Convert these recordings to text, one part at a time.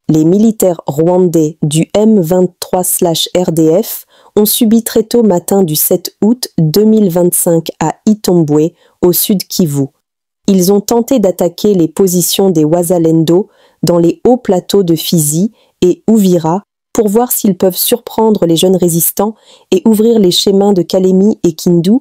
Les militaires rwandais du M23/RDF ont subi très tôt matin du 7 août 2025 à Itombwe, au sud Kivu. Ils ont tenté d'attaquer les positions des Wazalendo dans les hauts plateaux de Fizi et Uvira pour voir s'ils peuvent surprendre les jeunes résistants et ouvrir les chemins de Kalemi et Kindu,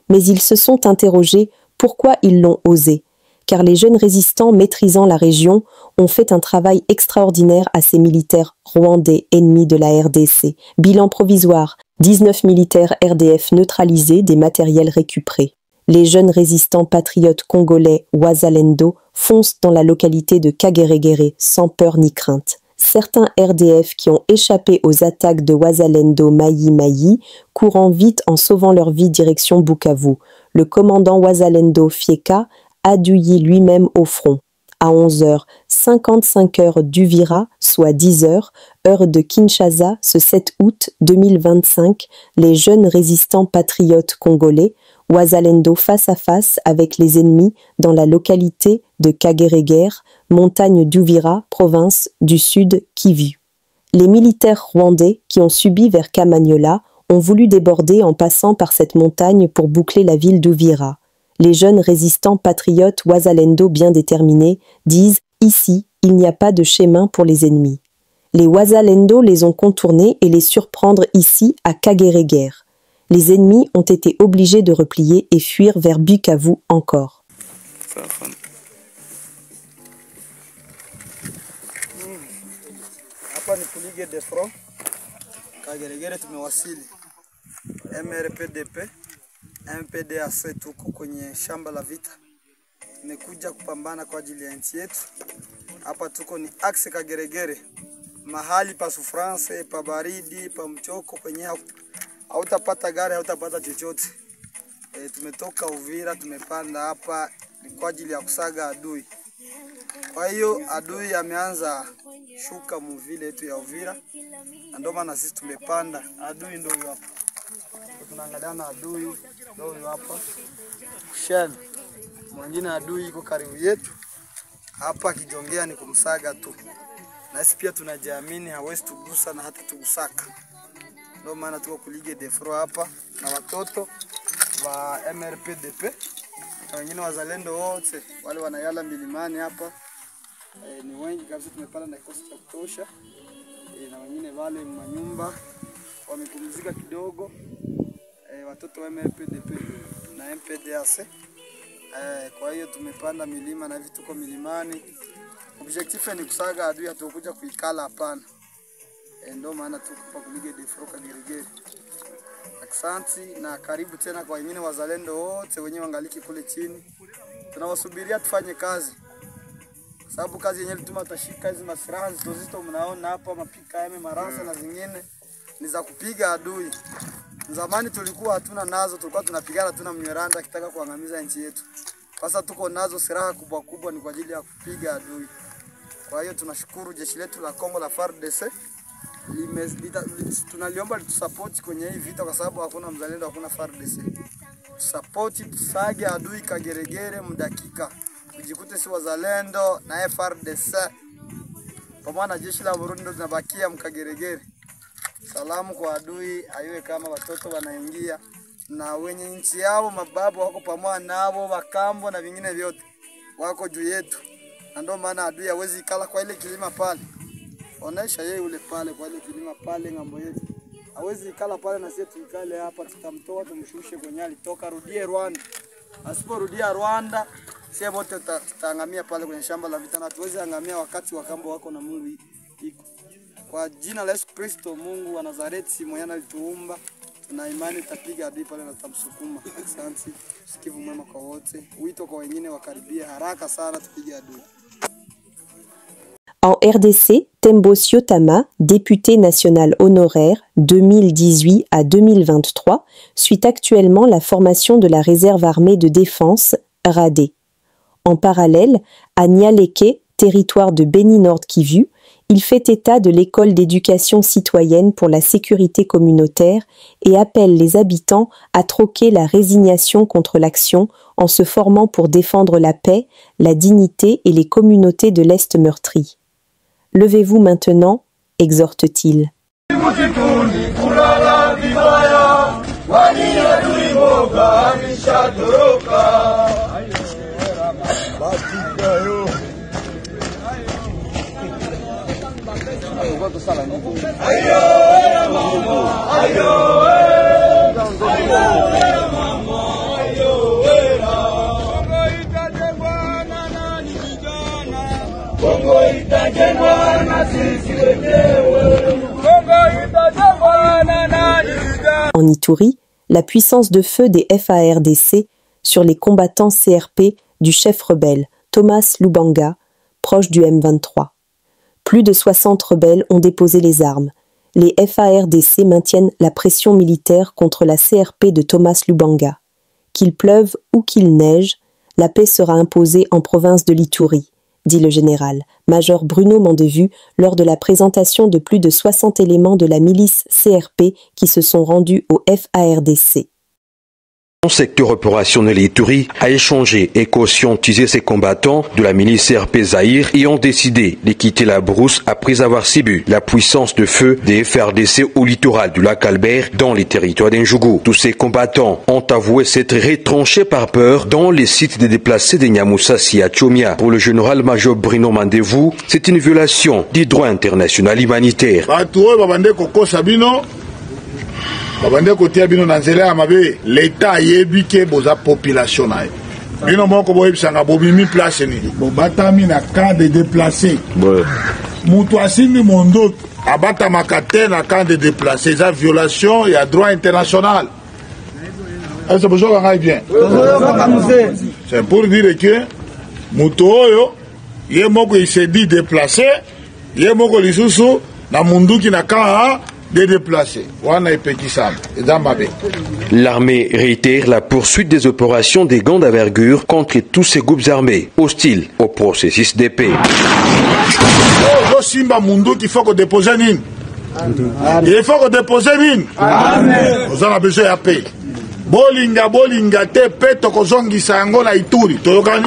mais ils se sont interrogés pourquoi ils l'ont osé, car les jeunes résistants maîtrisant la région ont fait un travail extraordinaire à ces militaires rwandais ennemis de la RDC. Bilan provisoire, 19 militaires RDF neutralisés, des matériels récupérés. Les jeunes résistants patriotes congolais Wazalendo foncent dans la localité de Kageregere sans peur ni crainte. Certains RDF qui ont échappé aux attaques de Wazalendo Mayi courant vite en sauvant leur vie direction Bukavu. Le commandant Wazalendo Fieka Aduyi lui-même au front. À 11h, 55h d'Uvira, soit 10h, heure de Kinshasa, ce 7 août 2025, les jeunes résistants patriotes congolais, Wazalendo face à face avec les ennemis dans la localité de Kageregere, montagne d'Uvira, province du sud Kivu. Les militaires rwandais qui ont subi vers Kamanyola ont voulu déborder en passant par cette montagne pour boucler la ville d'Uvira. Les jeunes résistants patriotes Wazalendo bien déterminés disent « Ici, il n'y a pas de chemin pour les ennemis ». Les Wazalendo les ont contournés et les surprendre ici à Kageregere. Les ennemis ont été obligés de replier et fuir vers Bukavu encore. Hapa ni kulige de front. Kageregere tumewasili. MRPDP, MPDAC tuko kwenye shamba la vita. Tumekuja kupambana kwa ajili ya nchi yetu. Hapa tuko ni axe Kageregere. Mahali pa sufrance, pa baridi, pa mchoko kwenye hautapata gari, hautapata chochote. Tumetoka Uvira, tumepanda hapa kwa ajili ya kusaga adui. Kwa hiyo adui ameanza shuka muvile yetu ya Uvira. Ndio maana sisi tumepanda. Adui ndio huyo hapa. Tunaangalia na adui ndio huyo hapa. Shen. Mwingine adui iko karibu yetu. Hapa kijongea ni kumsaga tu. Na sisi pia tunajiamini hawezi tugusa na hata tugusaka. Ndio maana tuko kulige defro hapa na watoto wa MRPDP na wengine wazalendo wote wale wanayala milimani hapa. Ni wengi kabisa, tumepanda na kikosi cha kutosha. Na wengine wale manyumba wamepumzika kidogo. Watoto wa MRPDP na MPDAC. Kwa hiyo tumepanda milima na hivi tuko milimani. Objectif ni kusaga adui, hatukuja kuikala hapana. Ndio maana tuko kwa kulige defro Kageregere. Asante na karibu tena kwa wengine wazalendo wote wenyewe wangaliki kule chini. Tunawasubiria tufanye kazi. Sababu kazi yenyewe tuma tutashika hizo masiraha zito mnaona hapa, mapika yame marasa na zingine ni za kupiga adui. Zamani tulikuwa hatuna nazo, tulikuwa tunapigana tuna mnyeranda kitaka kuangamiza nchi yetu. Sasa tuko nazo silaha kubwa kubwa, ni kwa ajili ya kupiga adui. Kwa hiyo tunashukuru jeshi letu la Kongo la FARDC. Tunaliomba litusapoti kwenye hii vita kwa sababu hakuna mzalendo, hakuna FARDC. Tusapoti, tusage adui Kageregere mdakika. Tujikute si wazalendo na FARDC. Pamoja na jeshi la Burundi ndo tunabakia mkageregere. Salamu kwa adui, aiwe kama watoto wanaingia na wenye nchi yao, mababu wako pamoja nao, wakambo na vingine vyote wako juu yetu. Ndio maana adui hawezi ikala kwa ile kilima pale. Onesha yeye ule pale kwa ile kilima pale ngambo yetu. Hawezi ikala pale na sisi tuikale hapa, tutamtoa tumshushe kwenye alitoka, rudie Rwanda. Asiporudia Rwanda, sisi wote tutaangamia pale kwenye shamba la vita, na tuweze angamia wakati wakambo wako na mwili iko. Kwa jina la Yesu Kristo, Mungu wa Nazareti mwenye alituumba, tuna imani tutapiga adui pale na tutamsukuma. Asante. Sikivu mwema kwa wote. Wito kwa wengine wakaribia haraka sana tupige adui. En RDC, Tembo Siotama, député national honoraire 2018 à 2023, suit actuellement la formation de la réserve armée de défense, RADE. En parallèle, à Nialeke, territoire de Beni-Nord Kivu, il fait état de l'école d'éducation citoyenne pour la sécurité communautaire et appelle les habitants à troquer la résignation contre l'action en se formant pour défendre la paix, la dignité et les communautés de l'Est meurtri. Levez-vous maintenant, exhorte-t-il. En Ituri, la puissance de feu des FARDC sur les combattants CRP du chef rebelle Thomas Lubanga, proche du M23. Plus de 60 rebelles ont déposé les armes. Les FARDC maintiennent la pression militaire contre la CRP de Thomas Lubanga. Qu'il pleuve ou qu'il neige, la paix sera imposée en province de l'Ituri, dit le général, major Bruno Mandevu, lors de la présentation de plus de 60 éléments de la milice CRP qui se sont rendus au FARDC. Le secteur opérationnel Ituri a échangé et conscientisé ses combattants de la milice CRP Zaïre et ont décidé de quitter la brousse après avoir subi la puissance de feu des FARDC au littoral du lac Albert dans les territoires d'Njougou. Tous ces combattants ont avoué s'être retranchés par peur dans les sites de déplacés de Nyamusasi à Tchomia. Pour le général-major Bruno Mandevu, c'est une violation du droit international humanitaire. Babande kotia bino na nzela ya mabe l'État yebi ke boza population na ye bino moko boyebisanga bobimi place ni bobatami na camp de déplacés mutu asimbi mondo abatamaka te na camp de déplacés eza violation ya droit international. Est-ce que vous avez bien? C'est pour dire que mutu oyo ye moko il se dit déplacé ye moko lisusu na munduki na camp des déplacés. L'armée réitère la poursuite des opérations des gants d'envergure contre tous ces groupes armés hostiles au processus de paix. Il faut que déposer mine. Il faut que déposer mine. Nous avons besoin de paix. Bolinga te paix tokozongi sango na Ituri. Toyokani?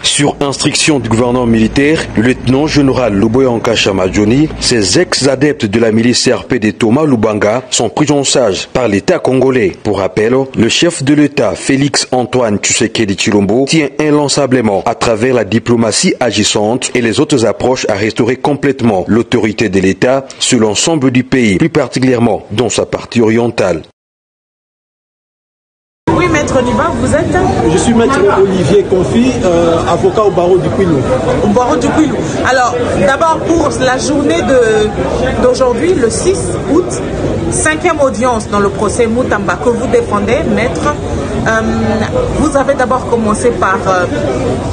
Sur instruction du gouvernement militaire, le lieutenant-général Luboyanka Chamadjoni, ses ex-adeptes de la milice CRP de Thomas Lubanga sont pris en charge par l'État congolais. Pour rappel, le chef de l'État, Félix Antoine Tshisekedi Tshilombo, tient inlassablement à travers la diplomatie agissante et les autres approches à restaurer complètement l'autorité de l'État sur l'ensemble du pays, plus particulièrement dans sa partie orientale. Oui, maître Liba, vous êtes? Je suis maître Olivier Confi, avocat au barreau du Kwilu. Au barreau du Kwilu. Alors, d'abord pour la journée d'aujourd'hui, le 6 août, 5e audience dans le procès Mutamba que vous défendez, maître. Vous avez d'abord commencé par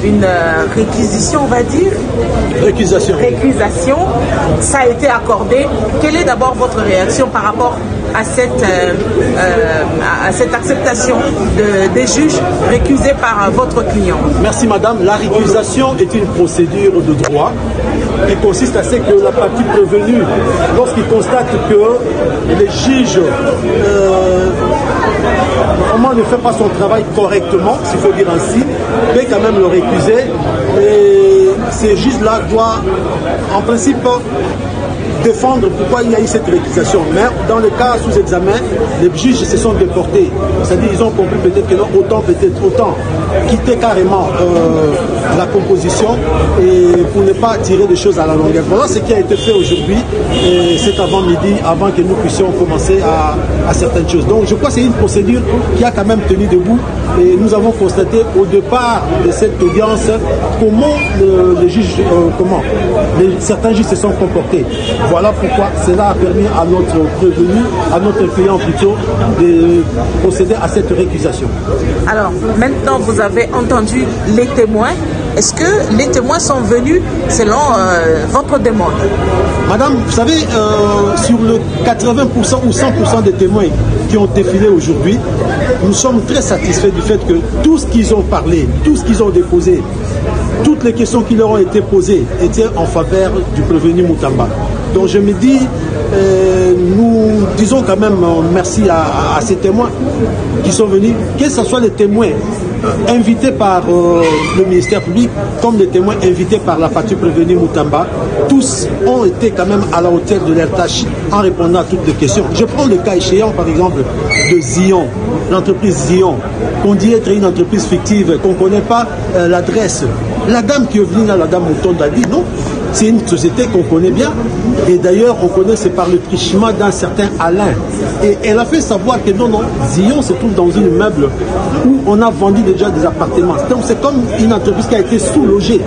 une réquisition, on va dire. Récusation. Ça a été accordé. Quelle est d'abord votre réaction par rapport à cette acceptation des juges récusés par votre client? Merci madame. La récusation est une procédure de droit qui consiste à ce que la partie prévenue, lorsqu'il constate que les juges vraiment ne fait pas son travail correctement, s'il faut dire ainsi, peut quand même le récuser. Et ces juges-là doivent en principe défendre pourquoi il y a eu cette récusation. Mais dans le cas sous examen, les juges se sont déportés. C'est-à-dire qu'ils ont compris peut-être que non, autant quitter carrément la composition et pour ne pas tirer des choses à la longueur. Voilà ce qui a été fait aujourd'hui, cet avant-midi, avant que nous puissions commencer à certaines choses. Donc je crois que c'est une procédure qui a quand même tenu debout et nous avons constaté au départ de cette audience comment les juges, certains juges se sont comportés. Voilà pourquoi cela a permis à notre prévenu, à notre client plutôt, de procéder à cette récusation. Alors, maintenant, vous avez entendu les témoins. Est-ce que les témoins sont venus selon votre demande? Madame, vous savez, sur le 80% ou 100% des témoins qui ont défilé aujourd'hui, nous sommes très satisfaits du fait que tout ce qu'ils ont parlé, tout ce qu'ils ont déposé, toutes les questions qui leur ont été posées étaient en faveur du prévenu Mutamba. Donc je me dis, nous disons quand même merci à ces témoins qui sont venus, que ce soit les témoins invités par le ministère public, comme des témoins invités par la partie prévenue Moutamba, tous ont été quand même à la hauteur de leur tâche en répondant à toutes les questions. Je prends le cas échéant, par exemple, de Zion, l'entreprise Zion, qu'on dit être une entreprise fictive, qu'on ne connaît pas l'adresse. La dame qui est venue là, la dame Moutonda a dit non, c'est une société qu'on connaît bien. Et d'ailleurs, on connaît, c'est par le trichement d'un certain Alain. Et elle a fait savoir que non, Zion se trouve dans une immeuble où on a vendu déjà des appartements. Donc c'est comme une entreprise qui a été sous-logée.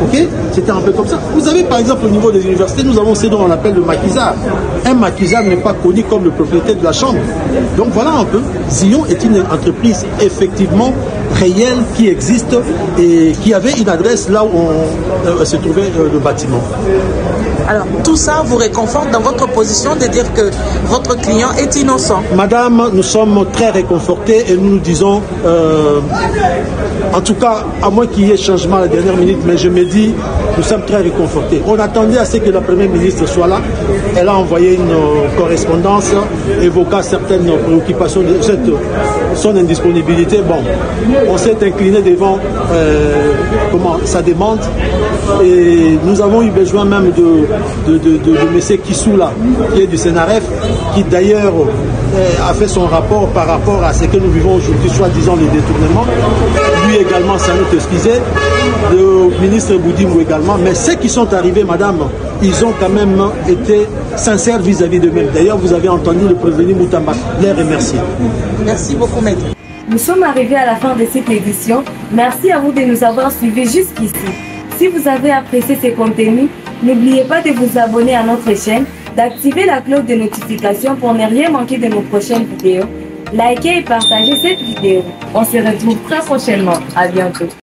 Ok, c'était un peu comme ça. Vous avez par exemple au niveau des universités, nous avons ce dont on appelle le maquisard. Un maquisard n'est pas connu comme le propriétaire de la chambre. Donc voilà un peu. Zion est une entreprise effectivement réelle qui existe et qui avait une adresse là où se trouvait le bâtiment. Alors tout ça vous réconforte dans votre position de dire que votre client est innocent? Madame, nous sommes très réconfortés et nous nous disons, en tout cas, à moins qu'il y ait changement à la dernière minute, mais je me dis, nous sommes très réconfortés. On attendait à ce que la Première ministre soit là. Elle a envoyé une correspondance évoquant certaines préoccupations de son indisponibilité. Bon, on s'est incliné devant sa demande et nous avons eu besoin même de M. Kissoula, qui est du Sénaref, qui d'ailleurs a fait son rapport par rapport à ce que nous vivons aujourd'hui, soi-disant les détournements. Lui également, ça nous excusait. Le ministre Boudimou également. Mais ceux qui sont arrivés, madame, ils ont quand même été sincères vis-à-vis d'eux-mêmes. D'ailleurs, vous avez entendu le prévenu Moutamba les remercier. Merci beaucoup, maître. Nous sommes arrivés à la fin de cette édition. Merci à vous de nous avoir suivis jusqu'ici. Si vous avez apprécié ces contenus, n'oubliez pas de vous abonner à notre chaîne, d'activer la cloche de notification pour ne rien manquer de nos prochaines vidéos. Likez et partagez cette vidéo. On se retrouve très prochainement. À bientôt.